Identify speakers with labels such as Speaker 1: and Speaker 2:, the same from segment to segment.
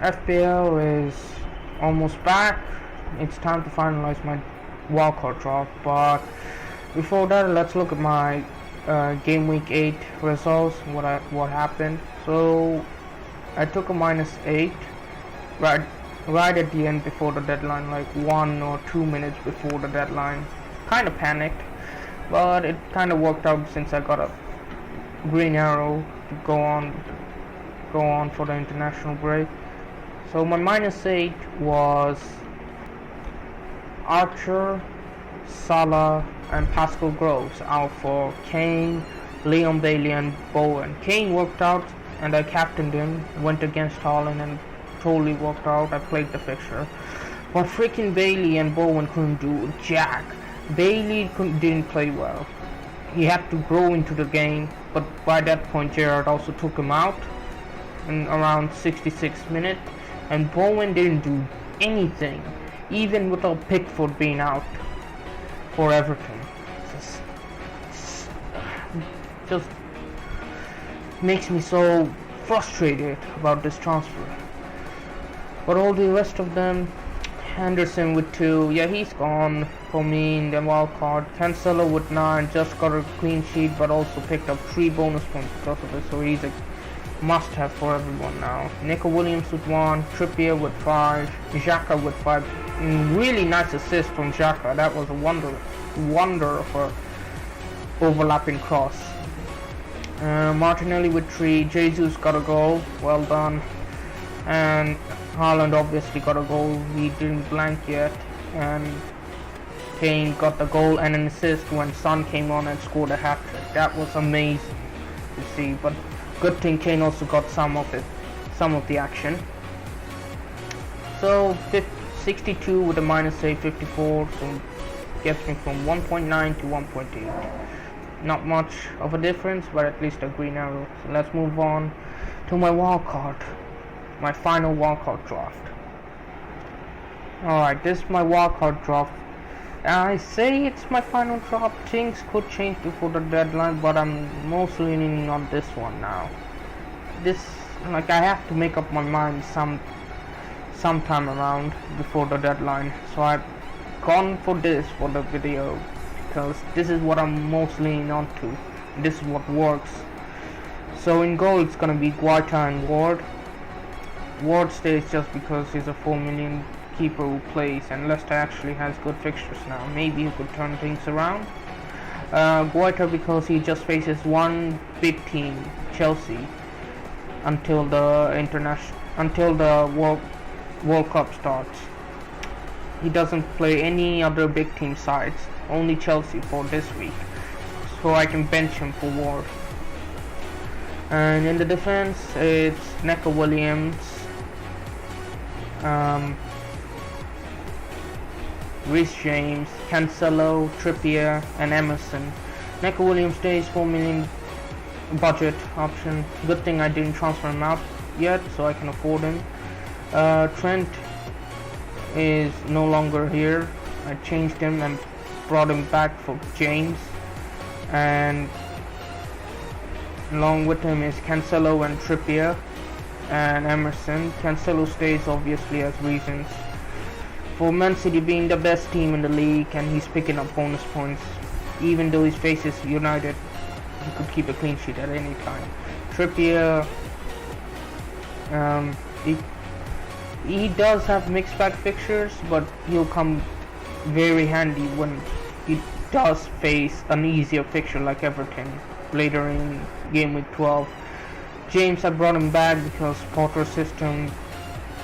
Speaker 1: FPL is almost back. It's time to finalize my wildcard draft, but before that, let's look at my game week 8 results. What happened? So I took a -8 right at the end before the deadline, like 1 or 2 minutes before the deadline. Kind of panicked, but it kind of worked out since I got a green arrow to go on for the international break. So my -8 was Archer, Salah, and Pascal Groves out for Kane, Leon Bailey, and Bowen. Kane worked out, and I captained him. Went against Haaland and totally worked out. I played the fixture, but freaking Bailey and Bowen couldn't do jack. Bailey didn't play well. He had to grow into the game, but by that point Gerrard also took him out in around 66 minutes, and Bowen didn't do anything, even without Pickford being out for Everton. Just makes me so frustrated about this transfer. But all the rest of them, Henderson with 2, yeah, he's gone for me in the wild card. Cancelo with 9, just got a clean sheet, but also picked up 3 bonus points because of it, so he's a must-have for everyone now. Nico Williams with 1, Trippier with 5, Xhaka with 5. Really nice assist from Xhaka. That was a wonder of a overlapping cross. Martinelli with 3, Jesus got a goal, well done, and Haaland obviously got a goal, he didn't blank yet, and Kane got the goal and an assist when Son came on and scored a hat-trick. That was amazing to see, but good thing Kane also got some of the action. So 62 with a -8, 54, so gets me from 1.9 to 1.8. Not much of a difference, but at least a green arrow. So let's move on to my wildcard, my final wildcard draft. Alright, this is my wildcard draft. I say it's my final draft. Things could change before the deadline, but I'm mostly leaning on this one now. This, like, I have to make up my mind sometime around before the deadline, so I've gone for this for the video because this is what I'm most leaning on to. This is what works. So in goal it's gonna be Guaita and Ward. Ward stays just because he's a 4 million keeper who plays, and Leicester actually has good fixtures now. Maybe he could turn things around. Guaita because he just faces one big team, Chelsea, until the World Cup starts. He doesn't play any other big team sides, only Chelsea for this week, so I can bench him for Ward. And in the defense it's Neco Williams, Reece James, Cancelo, Trippier, and Emerson. Neco Williams stays 4 million budget option. Good thing I didn't transfer him out yet, so I can afford him. Trent is no longer here. I changed him and brought him back for James, and along with him is Cancelo and Trippier and Emerson. Cancelo stays obviously as reasons for Man City being the best team in the league, and he's picking up bonus points. Even though he faces United, he could keep a clean sheet at any time. Trippier, he does have mixed bag fixtures, but he'll come very handy when he does face an easier fixture like Everton later in game week 12. James, I brought him back because Potter's system,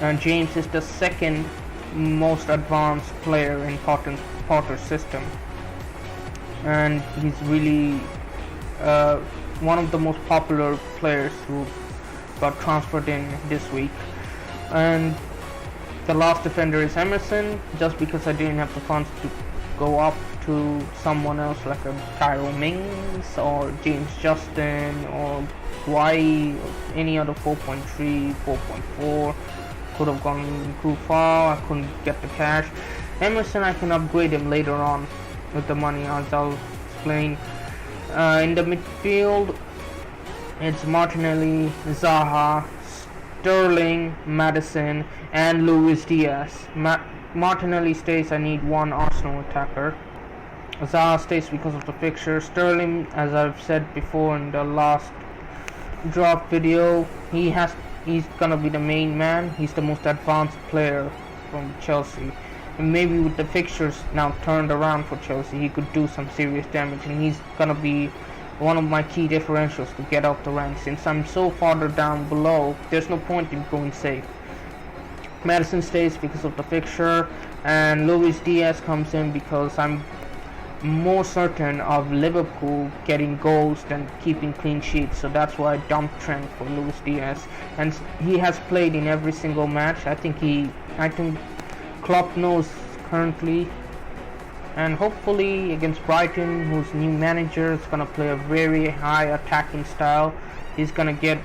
Speaker 1: and James is the second most advanced player in Potter's system, and he's really one of the most popular players who got transferred in this week. And the last defender is Emerson, just because I didn't have the funds to go up to someone else like a Tyrone Mings or James Justin or Guai or any other 4.3, 4.4. Could have gone too far, I couldn't get the cash. Emerson, I can upgrade him later on with the money, as I'll explain. In the midfield, it's Martinelli, Zaha, Sterling, Maddison, and Luis Diaz. Martinelli stays. I need one Arsenal attacker. Zaha stays because of the fixture. Sterling, as I've said before in the last drop video, he's gonna be the main man. He's the most advanced player from Chelsea. And maybe with the fixtures now turned around for Chelsea, he could do some serious damage, and he's gonna be one of my key differentials to get up the ranks. Since I'm so farther down below, there's no point in going safe. Maddison stays because of the fixture, and Luis Diaz comes in because I'm more certain of Liverpool getting goals than keeping clean sheets, so that's why I dumped Trent for Luis Diaz, and he has played in every single match. I think Klopp knows currently, and hopefully against Brighton, whose new manager is gonna play a very high attacking style, he's gonna get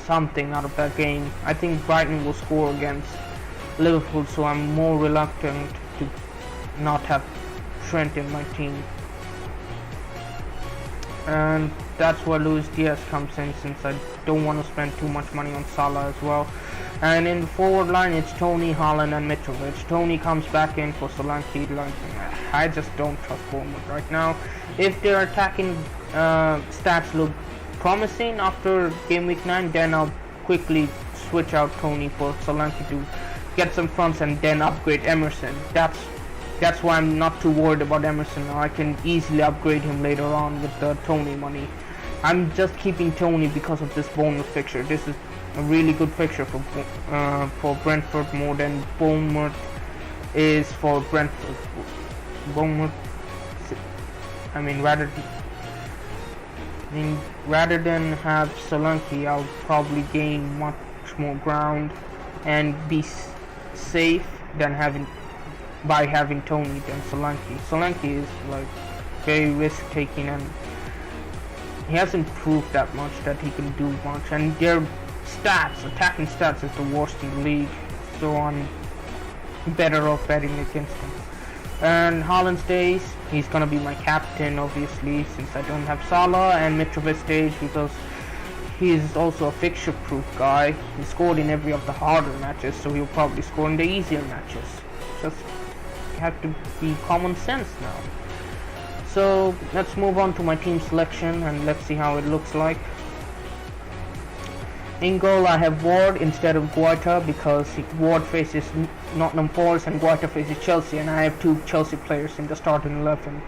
Speaker 1: something out of that game. I think Brighton will score against Liverpool, so I'm more reluctant to not have Trent in my team, and that's why Luis Diaz comes in, since I don't want to spend too much money on Salah as well. And in the forward line, it's Tony, Haaland, and Mitrovic. Tony comes back in for Solanke. I just don't trust Bournemouth right now. If their attacking stats look promising after game week 9, then I'll quickly switch out Tony for Solanke to get some fronts and then upgrade Emerson. That's why I'm not too worried about Emerson now. I can easily upgrade him later on with the Tony money. I'm just keeping Tony because of this Bournemouth fixture. This is a really good fixture for Brentford, more than Bournemouth is for Brentford. Rather than have Solanke, I'll probably gain much more ground and be safe than by having Tony than Solanke. Solanke is like very risk taking, and he hasn't proved that much that he can do much, and their attacking stats is the worst in the league, so I'm better off betting against him. And Haaland stays. He's gonna be my captain, obviously, since I don't have Salah. And Mitrovic stays because he's also a fixture-proof guy. He scored in every of the harder matches, so he'll probably score in the easier matches. Just have to be common sense now. So let's move on to my team selection and let's see how it looks like. In goal, I have Ward instead of Guaita because Ward faces Nottingham Forest and Guaita faces Chelsea, and I have two Chelsea players in the starting 11.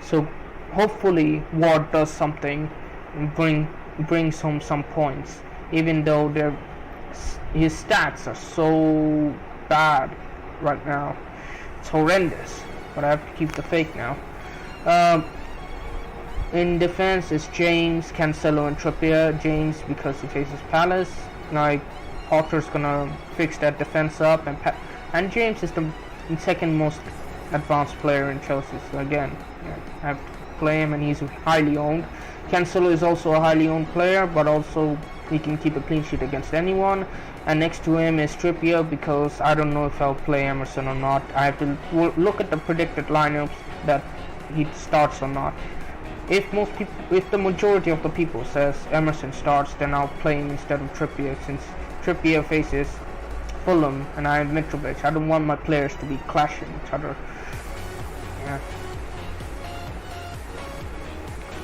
Speaker 1: So hopefully Ward does something and brings home some points, even though his stats are so bad right now. It's horrendous, but I have to keep the faith now. In defense is James, Cancelo, and Trippier. James because he faces Palace. Like Potter's gonna fix that defense up, and James is the second most advanced player in Chelsea. So again, I have to play him, and he's highly owned. Cancelo is also a highly owned player, but also he can keep a clean sheet against anyone. And next to him is Trippier because I don't know if I'll play Emerson or not. I have to look at the predicted lineups that he starts or not. If the majority of the people says Emerson starts, then I'll play him instead of Trippier, since Trippier faces Fulham and I have Mitrovic. I don't want my players to be clashing each other. Yeah.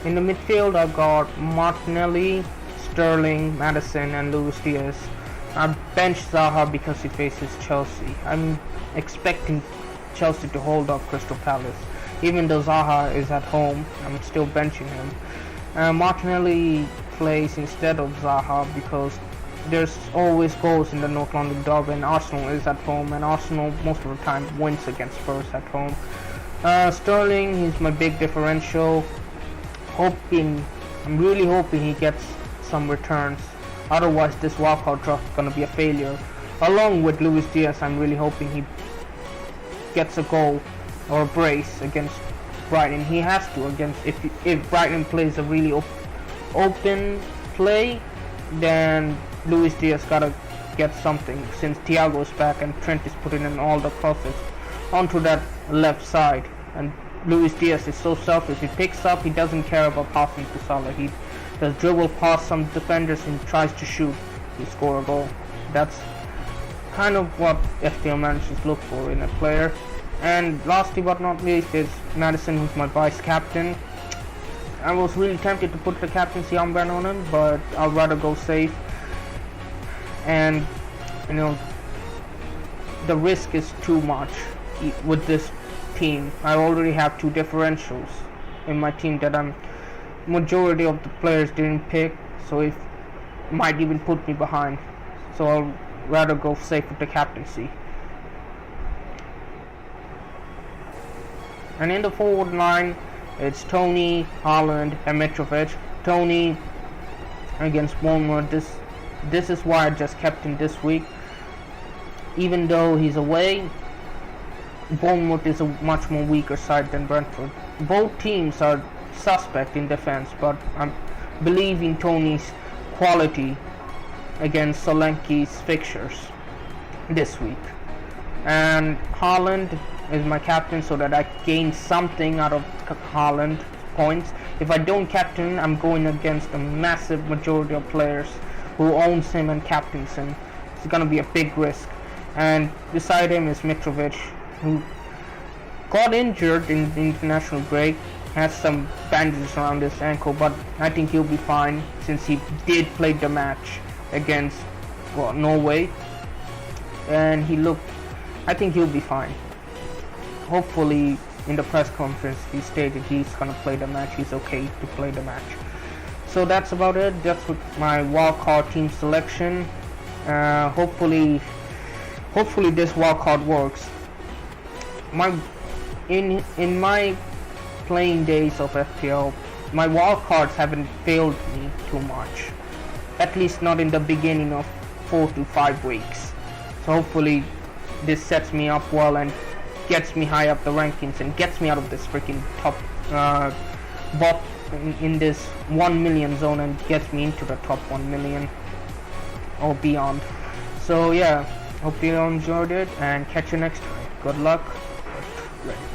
Speaker 1: In the midfield, I've got Martinelli, Sterling, Maddison, and Luis Diaz. I benched Zaha because he faces Chelsea. I'm expecting Chelsea to hold up Crystal Palace. Even though Zaha is at home, I'm still benching him. Martinelli plays instead of Zaha because there's always goals in the North London derby, and Arsenal is at home, and Arsenal most of the time wins against Spurs at home. Sterling, he's my big differential. I'm really hoping he gets some returns. Otherwise, this wildcard draft is gonna be a failure. Along with Luis Diaz, I'm really hoping he gets a goal or a brace against Brighton. He has to if Brighton plays a really open play, then Luis Diaz gotta get something, since Thiago's back and Trent is putting in all the crosses onto that left side. And Luis Diaz is so selfish. He picks up, he doesn't care about passing to Salah. He does dribble past some defenders and tries to shoot. He score a goal. That's kind of what FPL managers look for in a player. And lastly but not least is Madison, who's my vice captain. I was really tempted to put the captaincy armband on him, but I'd rather go safe. And you know, the risk is too much with this team. I already have 2 differentials in my team that majority of the players didn't pick, so it might even put me behind. So I'll rather go safe with the captaincy. And in the forward line, it's Tony, Haaland, and Mitrovic. Tony against Bournemouth. This is why I just kept him this week. Even though he's away, Bournemouth is a much more weaker side than Brentford. Both teams are suspect in defense, but I'm believing Tony's quality against Solanke's fixtures this week. And Haaland is my captain, so that I gain something out of Haaland points. If I don't captain, I'm going against a massive majority of players who owns him and captains him. It's gonna be a big risk. And beside him is Mitrovic, who got injured in the international break, has some bandages around his ankle, but I think he'll be fine since he did play the match against Norway, and I think he'll be fine. Hopefully in the press conference he stated he's gonna play the match, he's okay to play the match. So that's about it. That's with my wildcard team selection. Hopefully this wildcard works. In my playing days of FPL, my wildcards haven't failed me too much. At least not in the beginning of 4 to 5 weeks. So hopefully this sets me up well and gets me high up the rankings and gets me out of this freaking top bot in this 1 million zone and gets me into the top 1 million or beyond. So yeah, hope you enjoyed it and catch you next time. Good luck. Get ready.